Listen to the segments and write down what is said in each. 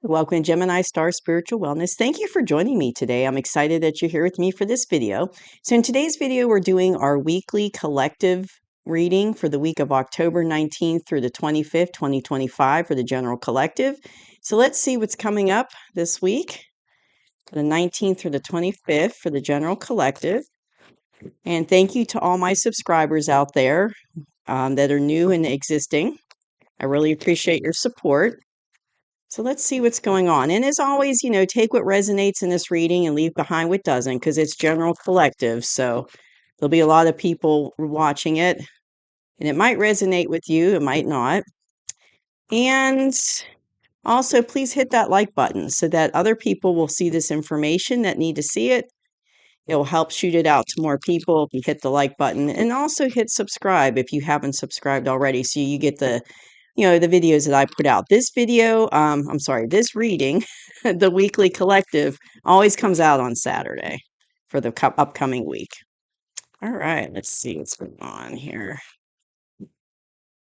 Welcome to Gemini Star Spiritual Wellness. Thank you for joining me today. I'm excited that you're here with me for this video. So in today's video, we're doing our weekly collective reading for the week of October 19th through the 25th, 2025 for the general collective. So let's see what's coming up this week, the 19th through the 25th for the general collective. And thank you to all my subscribers out there that are new and existing. I really appreciate your support. So let's see what's going on. And as always, take what resonates in this reading and leave behind what doesn't, because it's general collective. So there'll be a lot of people watching it, and it might resonate with you, it might not. And also, please hit that like button so that other people will see this information that need to see it. It will help shoot it out to more people if you hit the like button, and also hit subscribe if you haven't subscribed already, so you get the videos that I put out. This video, this reading, the weekly collective, always comes out on Saturday for the upcoming week. All right, let's see what's going on here.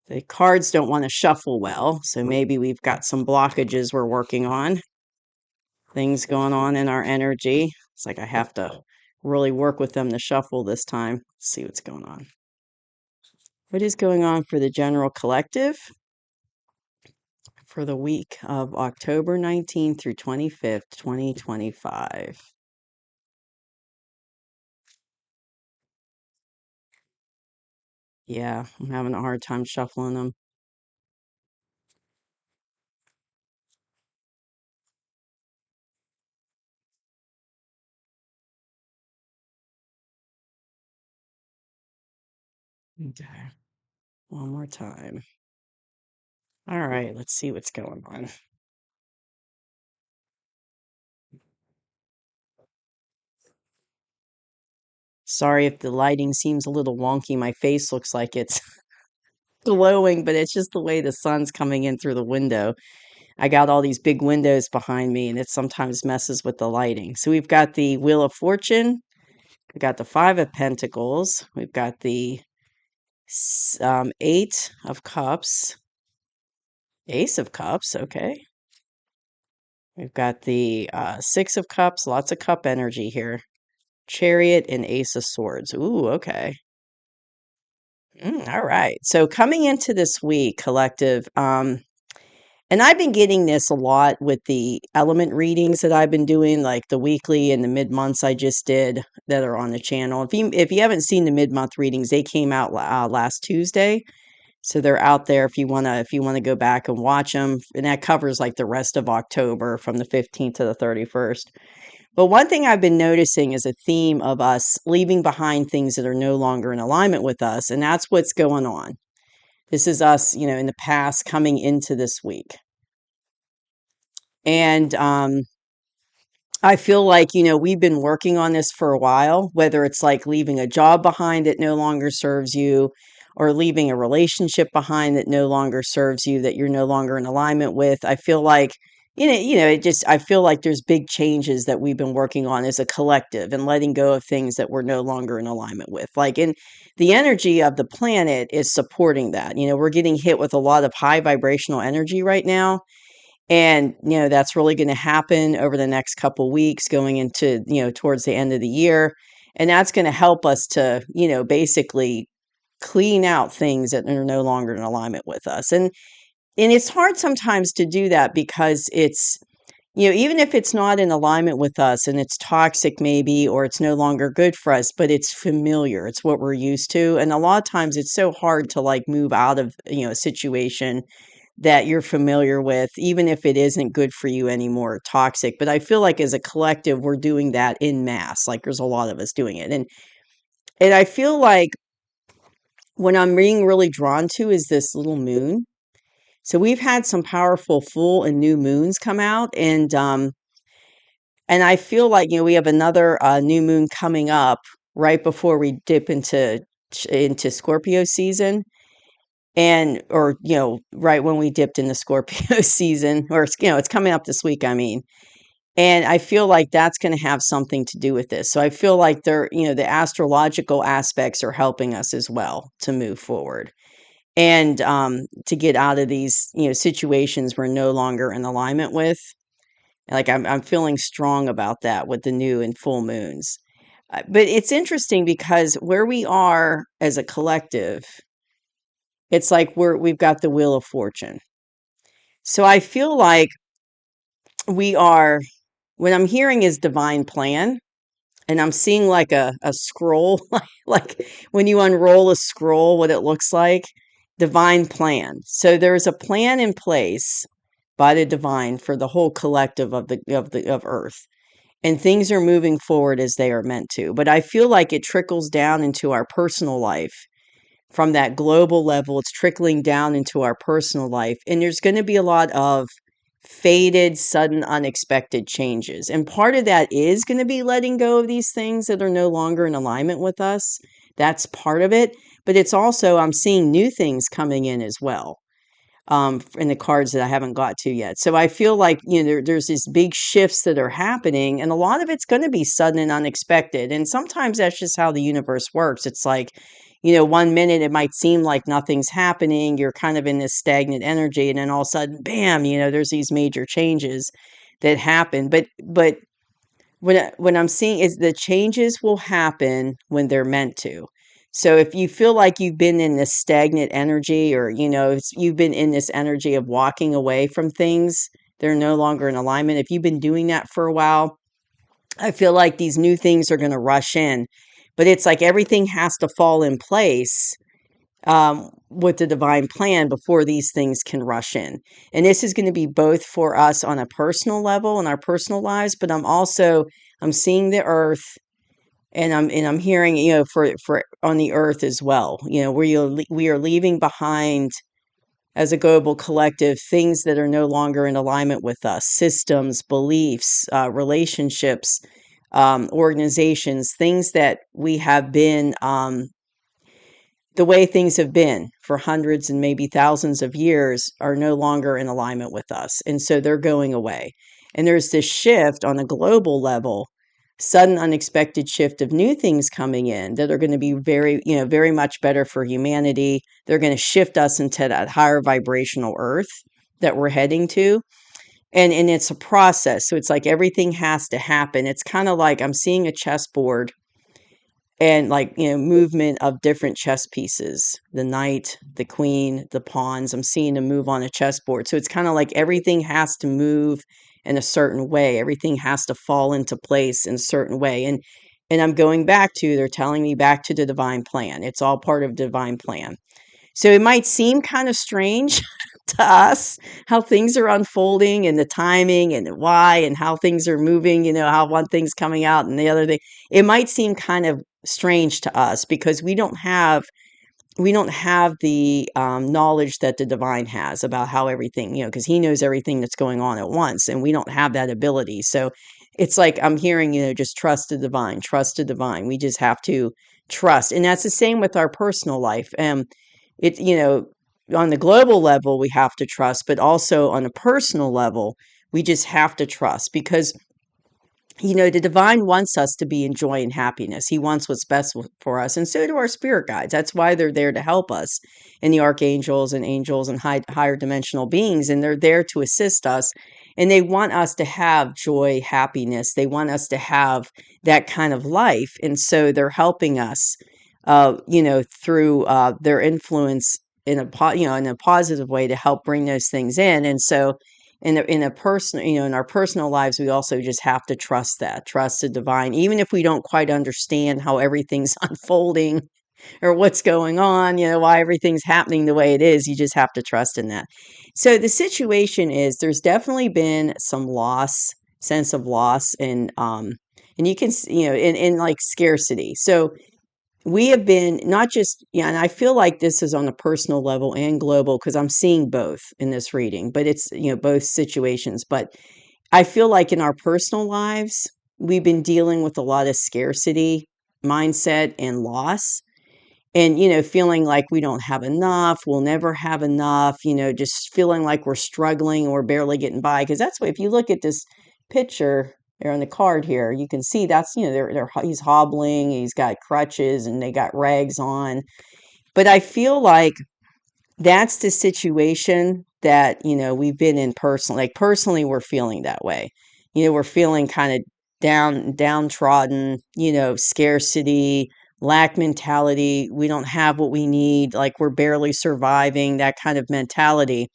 The cards don't want to shuffle well, so maybe we've got some blockages we're working on. Things going on in our energy. It's like I have to really work with them to shuffle this time. Let's see what's going on. What is going on for the general collective for the week of October 19th through 25th, 2025? Yeah, I'm having a hard time shuffling them. Okay, one more time. All right, let's see what's going on. Sorry if the lighting seems a little wonky. My face looks like it's glowing, but it's just the way the sun's coming in through the window. I got all these big windows behind me, and it sometimes messes with the lighting. So we've got the Wheel of Fortune. We've got the Five of Pentacles. We've got the Eight of Cups. Ace of Cups, okay. We've got the Six of Cups, lots of cup energy here. Chariot and Ace of Swords. Ooh, okay. All right. So coming into this week, collective, and I've been getting this a lot with the element readings that I've been doing, like the weekly and the mid-months I just did that are on the channel. If you haven't seen the mid-month readings, they came out last Tuesday. So they're out there if you wanna go back and watch them. And that covers like the rest of October from the 15th to the 31st. But one thing I've been noticing is a theme of us leaving behind things that are no longer in alignment with us, and that's what's going on. This is us, in the past coming into this week. And I feel like, we've been working on this for a while, whether it's like leaving a job behind that no longer serves you, or leaving a relationship behind that no longer serves you, that you're no longer in alignment with. I feel like, I feel like there's big changes that we've been working on as a collective and letting go of things that we're no longer in alignment with. Like, and the energy of the planet is supporting that. We're getting hit with a lot of high vibrational energy right now. And, that's really going to happen over the next couple weeks going into, towards the end of the year. And that's going to help us to, basically clean out things that are no longer in alignment with us. And it's hard sometimes to do that because it's, even if it's not in alignment with us and it's toxic maybe, or it's no longer good for us, but it's familiar. It's what we're used to. And a lot of times it's so hard to like move out of, a situation that you're familiar with, even if it isn't good for you anymore, toxic. But I feel like as a collective, we're doing that in mass. Like there's a lot of us doing it. And I feel like what I'm being really drawn to is this little moon. So we've had some powerful full and new moons come out, and I feel like we have another new moon coming up right before we dip into Scorpio season, and or right when we dipped into Scorpio season, or it's coming up this week. I mean, and I feel like that's going to have something to do with this. So I feel like the astrological aspects are helping us as well to move forward. And to get out of these situations we're no longer in alignment with. Like I'm feeling strong about that with the new and full moons. But it's interesting because where we are as a collective, it's like we've got the wheel of fortune. So I feel like we are, what I'm hearing is divine plan, and I'm seeing like a scroll, like when you unroll a scroll, what it looks like, divine plan. So there's a plan in place by the divine for the whole collective of Earth, and things are moving forward as they are meant to. But I feel like it trickles down into our personal life from that global level. It's trickling down into our personal life, and there's going to be a lot of faded, sudden, unexpected changes. And part of that is going to be letting go of these things that are no longer in alignment with us. That's part of it. But it's also, I'm seeing new things coming in as well, in the cards that I haven't got to yet. So I feel like, there's these big shifts that are happening, and a lot of it's going to be sudden and unexpected. And sometimes that's just how the universe works. It's like, one minute it might seem like nothing's happening. You're kind of in this stagnant energy, and then all of a sudden, bam, there's these major changes that happen. But what I'm seeing is the changes will happen when they're meant to. So if you feel like you've been in this stagnant energy, or you've been in this energy of walking away from things, they're no longer in alignment. If you've been doing that for a while, I feel like these new things are going to rush in. But it's like everything has to fall in place, with the divine plan before these things can rush in. And this is going to be both for us on a personal level in our personal lives, but I'm seeing the earth, and I'm hearing, for on the earth as well, we are leaving behind as a global collective things that are no longer in alignment with us, systems, beliefs, relationships, organizations, things that we have been, the way things have been for hundreds and maybe thousands of years are no longer in alignment with us. And so they're going away. And there's this shift on a global level, sudden, unexpected shift of new things coming in that are going to be very much better for humanity. They're going to shift us into that higher vibrational earth that we're heading to. And it's a process. So it's like everything has to happen. It's kind of like I'm seeing a chessboard, and like, movement of different chess pieces, the knight, the queen, the pawns. I'm seeing them move on a chessboard. So it's kind of like everything has to move in a certain way. Everything has to fall into place in a certain way. And I'm going back to, they're telling me back to the divine plan. It's all part of divine plan. So it might seem kind of strange to us how things are unfolding, and the timing and the why, and how things are moving, how one thing's coming out and the other thing. It might seem kind of strange to us because we don't have the, knowledge that the divine has about how everything, because he knows everything that's going on at once, and we don't have that ability. So it's like I'm hearing, just trust the divine, trust the divine. We just have to trust. And that's the same with our personal life. It, on the global level, we have to trust, but also on a personal level, we just have to trust because the divine wants us to be in joy and happiness. He wants what's best for us. And so do our spirit guides. That's why they're there to help us, and the archangels and angels and higher dimensional beings. And they're there to assist us. And they want us to have joy, happiness. They want us to have that kind of life. And so they're helping us, through their influence in a positive way to help bring those things in. And so in a personal, in our personal lives, we also just have to trust the divine, even if we don't quite understand how everything's unfolding or what's going on, why everything's happening the way it is. You just have to trust in that. So the situation is, there's definitely been some sense of loss, and you can, in like scarcity. So we have been not just, yeah, and I feel like this is on a personal level and global because I'm seeing both in this reading, but it's, both situations. But I feel like in our personal lives, we've been dealing with a lot of scarcity mindset and loss, and, feeling like we don't have enough, we'll never have enough, just feeling like we're struggling or barely getting by. Because that's what, if you look at this picture here on the card here, you can see that's, he's hobbling, he's got crutches, and they got rags on. But I feel like that's the situation that, we've been in personally. Like personally, we're feeling that way. We're feeling kind of downtrodden, scarcity, lack mentality. We don't have what we need, like we're barely surviving, that kind of mentality.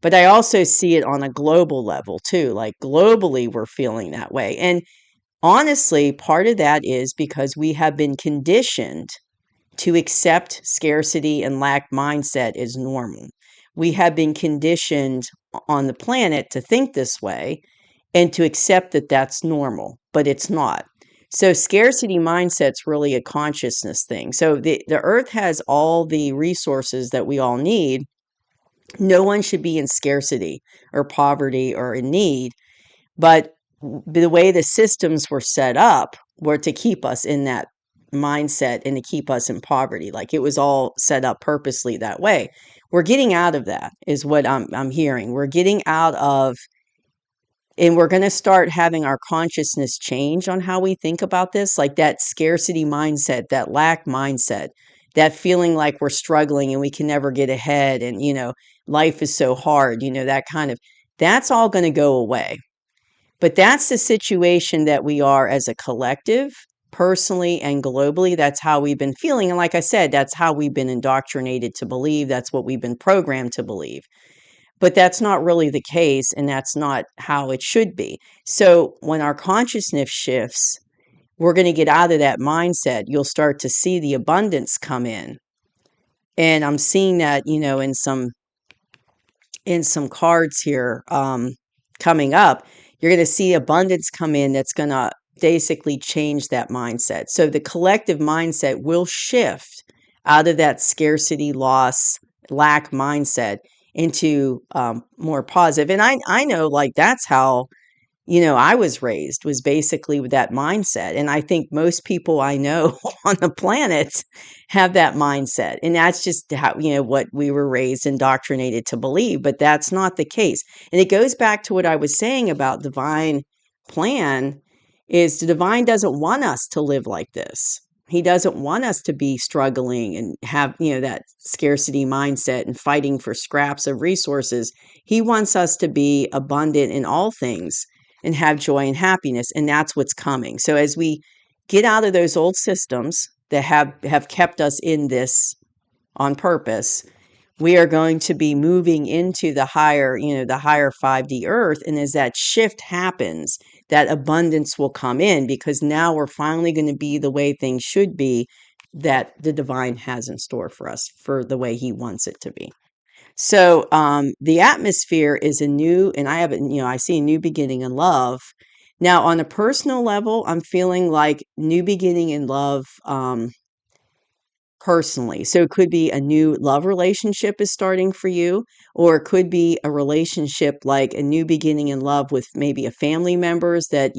But I also see it on a global level too. Like globally, we're feeling that way. And honestly, part of that is because we have been conditioned to accept scarcity and lack mindset as normal. We have been conditioned on the planet to think this way and to accept that that's normal, but it's not. So scarcity mindset's really a consciousness thing. So the earth has all the resources that we all need. No one should be in scarcity or poverty or in need, but the way the systems were set up were to keep us in that mindset and to keep us in poverty. Like it was all set up purposely that way. We're getting out of that, is what I'm hearing. We're getting out of, and we're going to start having our consciousness change on how we think about this, like that scarcity mindset, that lack mindset, that feeling like we're struggling and we can never get ahead, and life is so hard, that kind of, that's all going to go away. But that's the situation that we are as a collective, personally and globally. That's how we've been feeling. And like I said, that's how we've been indoctrinated to believe. That's what we've been programmed to believe. But that's not really the case, and that's not how it should be. So when our consciousness shifts, we're going to get out of that mindset. You'll start to see the abundance come in. And I'm seeing that, in some cards here coming up. You're going to see abundance come in that's going to basically change that mindset. So the collective mindset will shift out of that scarcity, loss, lack mindset into more positive. And I know, like, that's how I was raised, was basically with that mindset. And I think most people I know on the planet have that mindset. And that's just how, what we were raised, indoctrinated to believe. But that's not the case. And it goes back to what I was saying about divine plan, is the divine doesn't want us to live like this. He doesn't want us to be struggling and have, that scarcity mindset and fighting for scraps of resources. He wants us to be abundant in all things and have joy and happiness. And that's what's coming. So as we get out of those old systems that have kept us in this on purpose, we are going to be moving into the higher, the higher 5D earth. And as that shift happens, that abundance will come in, because now we're finally going to be the way things should be, that the divine has in store for us, for the way he wants it to be. So the atmosphere is a new, and I have, I see a new beginning in love. Now, on a personal level, I'm feeling like new beginning in love personally. So it could be a new love relationship is starting for you, or it could be a relationship, like a new beginning in love with maybe a family members that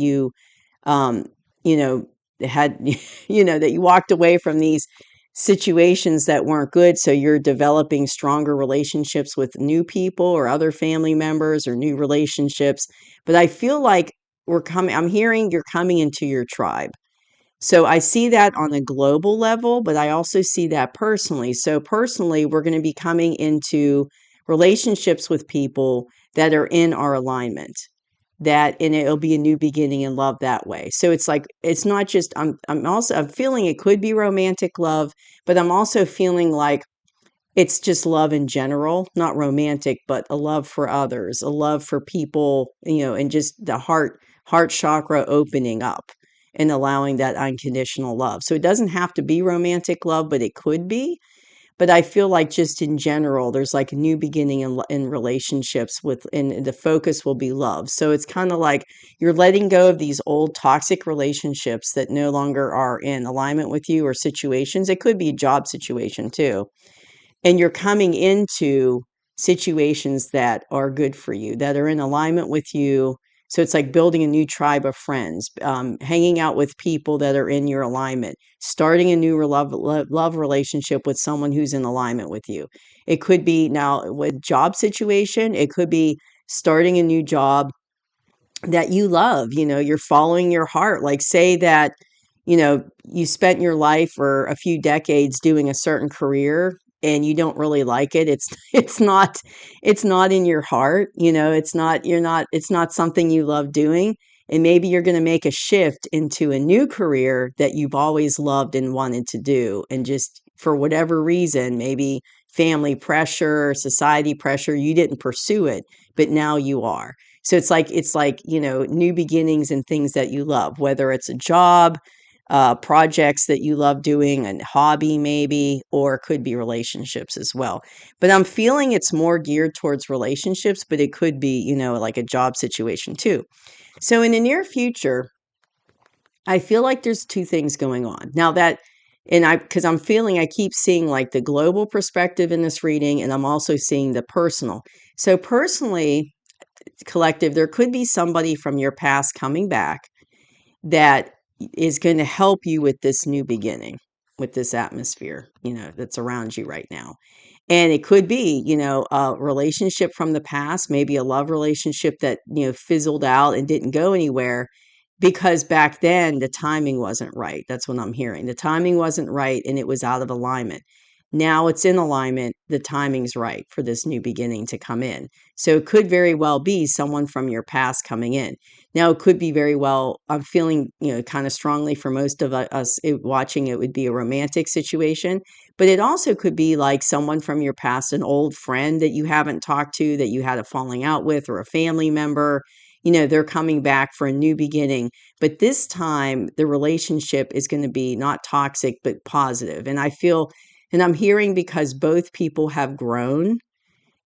um, you know, had, that you walked away from these situations that weren't good. So you're developing stronger relationships with new people or other family members or new relationships. But I feel like I'm hearing you're coming into your tribe. So I see that on a global level, but I also see that personally. So personally, we're going to be coming into relationships with people that are in our alignment. And it'll be a new beginning in love that way. So it's like, it's not just, I'm feeling it could be romantic love, but I'm also feeling like it's just love in general, not romantic, but a love for others, a love for people, and just the heart chakra opening up and allowing that unconditional love. So it doesn't have to be romantic love, but it could be. But I feel like just in general, there's like a new beginning in relationships and the focus will be love. So it's kind of like you're letting go of these old toxic relationships that no longer are in alignment with you, or situations. It could be a job situation too. And you're coming into situations that are good for you, that are in alignment with you. So it's like building a new tribe of friends, hanging out with people that are in your alignment, starting a new love relationship with someone who's in alignment with you. It could be, now with job situation, it could be starting a new job that you love. You're following your heart. Like, say that you spent your life or a few decades doing a certain career and you don't really like it. It's not in your heart. It's not something you love doing. And maybe you're going to make a shift into a new career that you've always loved and wanted to do. And just for whatever reason, maybe family pressure, society pressure, you didn't pursue it, but now you are. So it's like, new beginnings and things that you love, whether it's a job, projects that you love doing, a hobby maybe, or it could be relationships as well. But I'm feeling it's more geared towards relationships, but it could be, like a job situation too. So in the near future, I feel like there's two things going on. Now that, because I'm feeling I keep seeing like the global perspective in this reading, and I'm also seeing the personal. So personally, collective, there could be somebody from your past coming back that is going to help you with this new beginning, with this atmosphere, that's around you right now. And it could be, a relationship from the past, maybe a love relationship that, fizzled out and didn't go anywhere because back then the timing wasn't right. That's what I'm hearing. The timing wasn't right and it was out of alignment. Now it's in alignment. The timing's right for this new beginning to come in. So it could very well be someone from your past coming in. Now it could be very well, I'm feeling, kind of strongly for most of us watching, it would be a romantic situation, but it also could be like someone from your past, an old friend that you haven't talked to, that you had a falling out with, or a family member. They're coming back for a new beginning, but this time the relationship is going to be not toxic, but positive. And I feel, and I'm hearing because both people have grown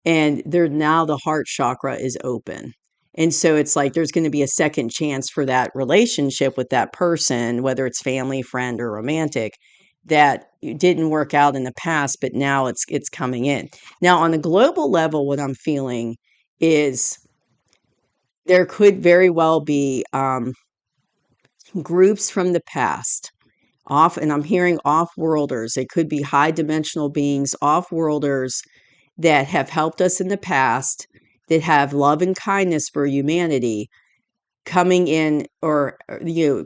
and they're now the heart chakra is open. And so it's like there's going to be a second chance for that relationship with that person, whether it's family, friend, or romantic, that didn't work out in the past, but now it's coming in. Now, on a global level, what I'm feeling is there could very well be groups from the past and I'm hearing off-worlders. They could be high dimensional beings, off-worlders that have helped us in the past, that have love and kindness for humanity, coming in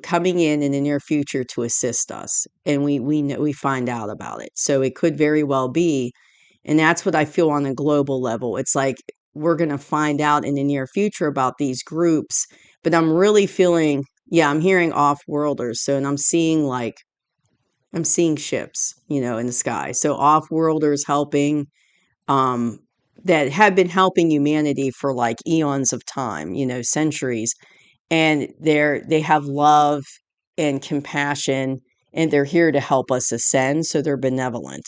coming in the near future to assist us, and we know, we find out about it. So it could very well be, and that's what I feel on a global level. It's like we're going to find out in the near future about these groups, but I'm really feeling, yeah, I'm hearing off-worlders. So, and I'm seeing ships, in the sky. So off-worlders helping, um, that have been helping humanity for like eons of time, centuries. And they have love and compassion, and they're here to help us ascend. So they're benevolent,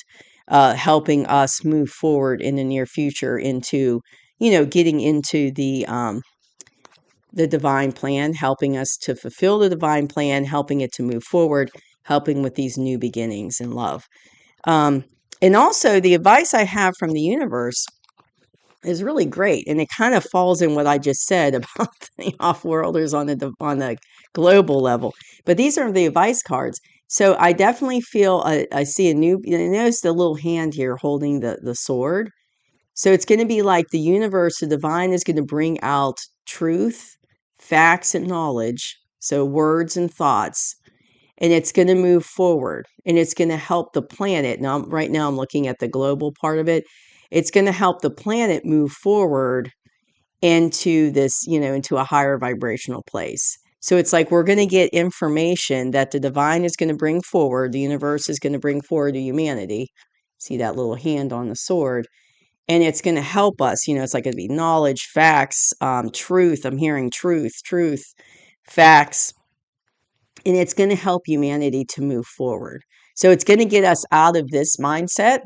helping us move forward in the near future into, getting into the divine plan, helping us to fulfill the divine plan, helping it to move forward, helping with these new beginnings in love. Um, and also the advice I have from the universe is really great, and it kind of falls in what I just said about the off-worlders on the global level. But these are the advice cards. So I definitely feel I see a new. Notice the little hand here holding the sword. So it's going to be like the universe, the divine is going to bring out truth, facts, and knowledge. So words and thoughts, and it's going to move forward, and it's going to help the planet. Now, right now, I'm looking at the global part of it. It's going to help the planet move forward into this, into a higher vibrational place. So it's like we're going to get information that the divine is going to bring forward, the universe is going to bring forward to humanity. See that little hand on the sword? And it's going to help us, it's like it'd be knowledge, facts, truth. I'm hearing truth, facts, and it's going to help humanity to move forward. So it's going to get us out of this mindset,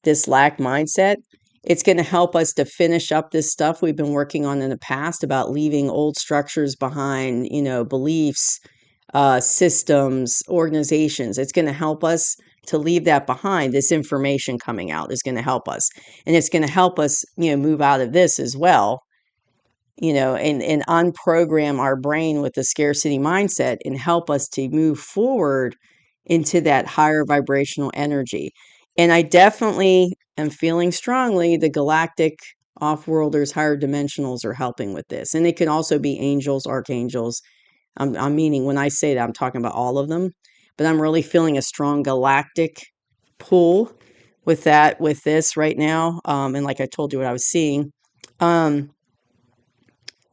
this lack mindset. It's going to help us to finish up this stuff we've been working on in the past about leaving old structures behind, beliefs, systems, organizations. It's going to help us to leave that behind. This information coming out is going to help us. And it's going to help us, move out of this as well, and unprogram our brain with the scarcity mindset and help us to move forward into that higher vibrational energy. And I definitely am feeling strongly the galactic off-worlders, higher dimensionals are helping with this. And it can also be angels, archangels. I'm meaning when I say that, I'm talking about all of them. But I'm really feeling a strong galactic pull with that, with this right now. And like I told you what I was seeing.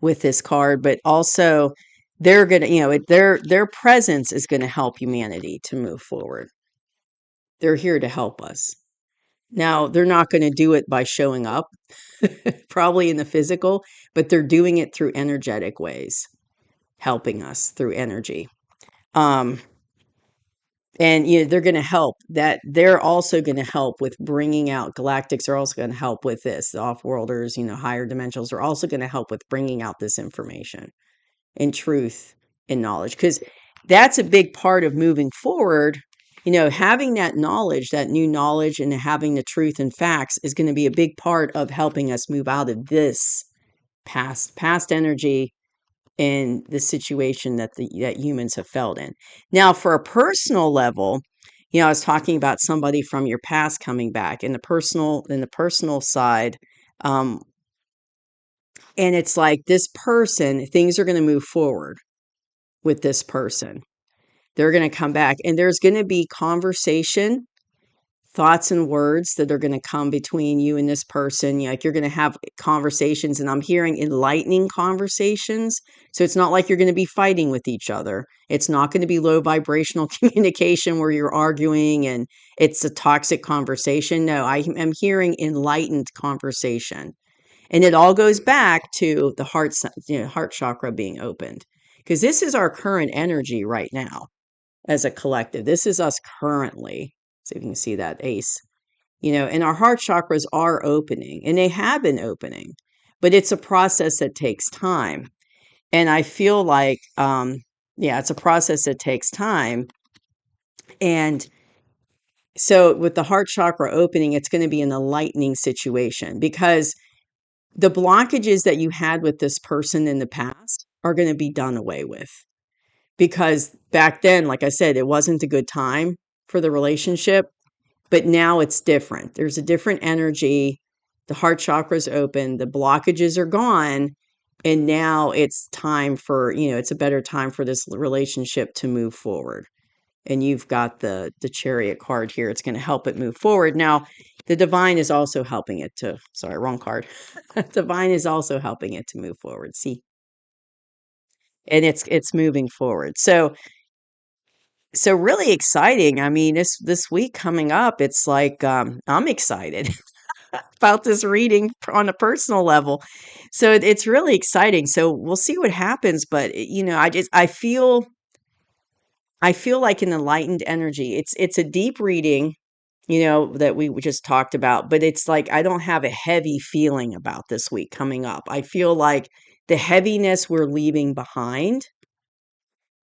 With this card, but also they're going to, their presence is going to help humanity to move forward. They're here to help us. Now, they're not going to do it by showing up, probably in the physical, but they're doing it through energetic ways, helping us through energy. Um, and they're going to help. That they're also going to help with bringing out galactics. Are also going to help with this. The off-worlders, higher dimensionals are also going to help with bringing out this information and truth and knowledge, because that's a big part of moving forward. Having that knowledge, that new knowledge, and having the truth and facts is going to be a big part of helping us move out of this past energy and the situation that humans have felt in. Now, for a personal level, I was talking about somebody from your past coming back in the personal side. And it's like this person, things are going to move forward with this person. They're going to come back, and there's going to be conversation, thoughts and words that are going to come between you and this person. Like, you're going to have conversations, and I'm hearing enlightening conversations. So it's not like you're going to be fighting with each other. It's not going to be low vibrational communication where you're arguing and it's a toxic conversation. No, I am hearing enlightened conversation. And it all goes back to the heart chakra being opened, because this is our current energy right now as a collective. This is us currently. So you can see that ace, and our heart chakras are opening, and they have been opening, but it's a process that takes time. And I feel like, it's a process that takes time. And so with the heart chakra opening, it's going to be an enlightening situation, because the blockages that you had with this person in the past are going to be done away with. Because back then, like I said, it wasn't a good time for the relationship, but now it's different. There's a different energy. The heart chakra's open, the blockages are gone, and now it's time for, it's a better time for this relationship to move forward. And you've got the Chariot card here. It's going to help it move forward. Now, the Divine is also helping it to, sorry, wrong card. Divine is also helping it to move forward. See? And it's moving forward. So really exciting. I mean, this week coming up, it's like, I'm excited about this reading on a personal level. So it's really exciting. So we'll see what happens. But I feel like an enlightened energy. It's a deep reading, that we just talked about, but it's like I don't have a heavy feeling about this week coming up. I feel like the heaviness we're leaving behind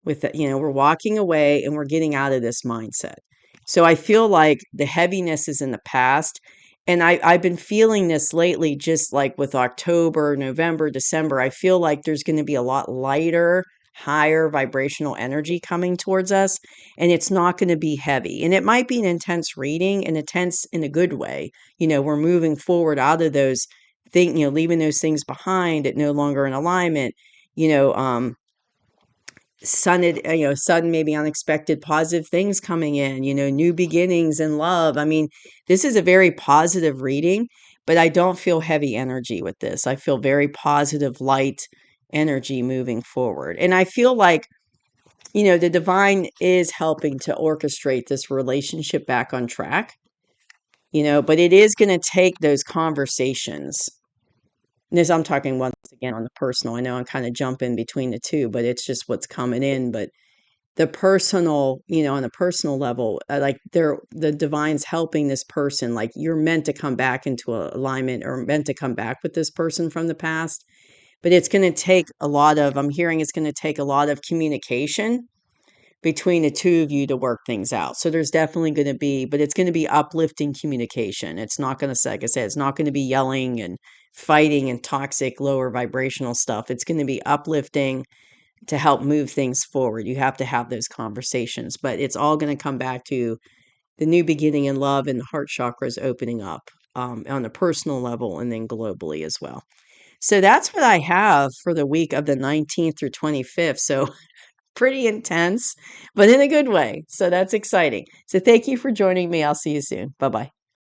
with that, we're walking away and we're getting out of this mindset. So I feel like the heaviness is in the past. And I've been feeling this lately, just like with October, November, December. I feel like there's going to be a lot lighter, higher vibrational energy coming towards us. And it's not going to be heavy. And it might be an intense reading, and intense in a good way. We're moving forward out of those things, leaving those things behind, it no longer in alignment. Sudden, maybe unexpected positive things coming in, new beginnings and love. I mean, this is a very positive reading, but I don't feel heavy energy with this. I feel very positive, light energy moving forward. And I feel like, the Divine is helping to orchestrate this relationship back on track, but it is going to take those conversations. And as I'm talking once again on the personal, I know I'm kind of jumping between the two, but it's just what's coming in. But the personal, on a personal level, like the Divine's helping this person. Like, you're meant to come back into alignment, or meant to come back with this person from the past. But it's going to take I'm hearing it's going to take a lot of communication between the two of you to work things out. So there's definitely going to be, but it's going to be uplifting communication. It's not going to, like I said, it's not going to be yelling and fighting and toxic, lower vibrational stuff. It's going to be uplifting to help move things forward. You have to have those conversations, but it's all going to come back to the new beginning in love and the heart chakras opening up, on a personal level, and then globally as well. So that's what I have for the week of the 19th through 25th. So pretty intense, but in a good way. So that's exciting. So thank you for joining me. I'll see you soon. Bye-bye.